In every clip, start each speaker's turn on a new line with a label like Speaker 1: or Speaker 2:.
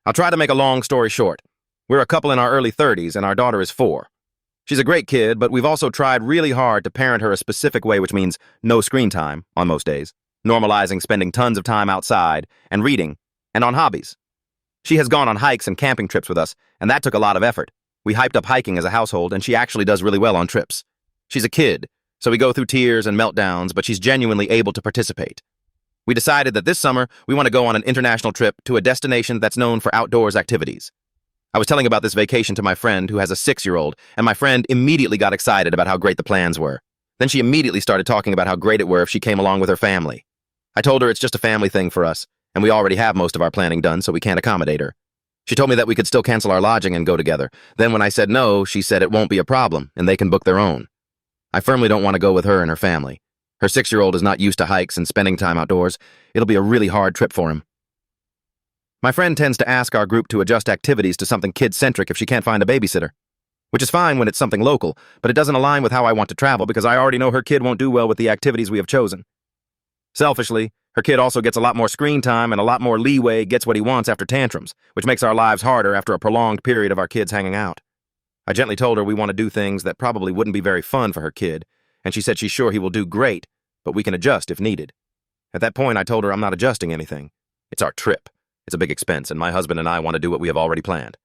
Speaker 1: I'll try to make a long story short. We're a couple in our early 30s, and our daughter is 4. She's a great kid, but we've also tried really hard to parent her a specific way, which means no screen time on most days, normalizing spending tons of time outside and reading and on hobbies. She has gone on hikes and camping trips with us, and that took a lot of effort. We hyped up hiking as a household, and she actually does really well on trips. She's a kid, so we go through tears and meltdowns, but she's genuinely able to participate. We decided that this summer we want to go on an international trip to a destination that's known for outdoors activities. I was telling about this vacation to my friend who has a 6-year-old, and my friend immediately got excited about how great the plans were. Then she immediately started talking about how great it were if she came along with her family. I told her it's just a family thing for us, and we already have most of our planning done, so we can't accommodate her. She told me that we could still cancel our lodging and go together. Then when I said no, she said it won't be a problem, and they can book their own. I firmly don't want to go with her and her family. Her 6-year-old is not used to hikes and spending time outdoors. It'll be a really hard trip for him. My friend tends to ask our group to adjust activities to something kid-centric if she can't find a babysitter, which is fine when it's something local, but it doesn't align with how I want to travel because I already know her kid won't do well with the activities we have chosen. Selfishly, her kid also gets a lot more screen time and a lot more leeway, gets what he wants after tantrums, which makes our lives harder after a prolonged period of our kids hanging out. I gently told her we want to do things that probably wouldn't be very fun for her kid, and she said she's sure he will do great, but we can adjust if needed. At that point, I told her I'm not adjusting anything. It's our trip. It's a big expense, and my husband and I want to do what we have already planned.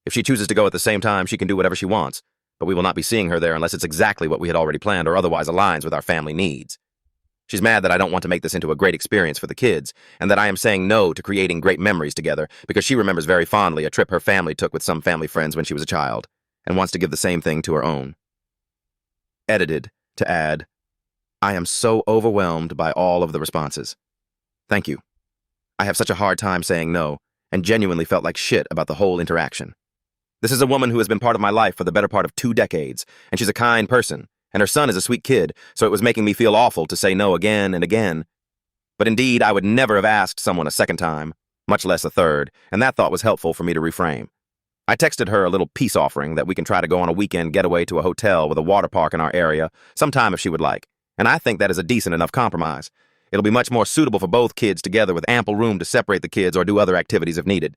Speaker 1: If she chooses to go at the same time, she can do whatever she wants, but we will not be seeing her there unless it's exactly what we had already planned or otherwise aligns with our family needs. She's mad that I don't want to make this into a great experience for the kids, and that I am saying no to creating great memories together because she remembers very fondly a trip her family took with some family friends when she was a child, and wants to give the same thing to her own. Edited to add, I am so overwhelmed by all of the responses. Thank you. I have such a hard time saying no, and genuinely felt like shit about the whole interaction. This is a woman who has been part of my life for the better part of 2 decades, and she's a kind person, and her son is a sweet kid, so it was making me feel awful to say no again and again. But indeed, I would never have asked someone a second time, much less a third, and that thought was helpful for me to reframe. I texted her a little peace offering that we can try to go on a weekend getaway to a hotel with a water park in our area sometime if she would like. And I think that is a decent enough compromise. It'll be much more suitable for both kids together with ample room to separate the kids or do other activities if needed.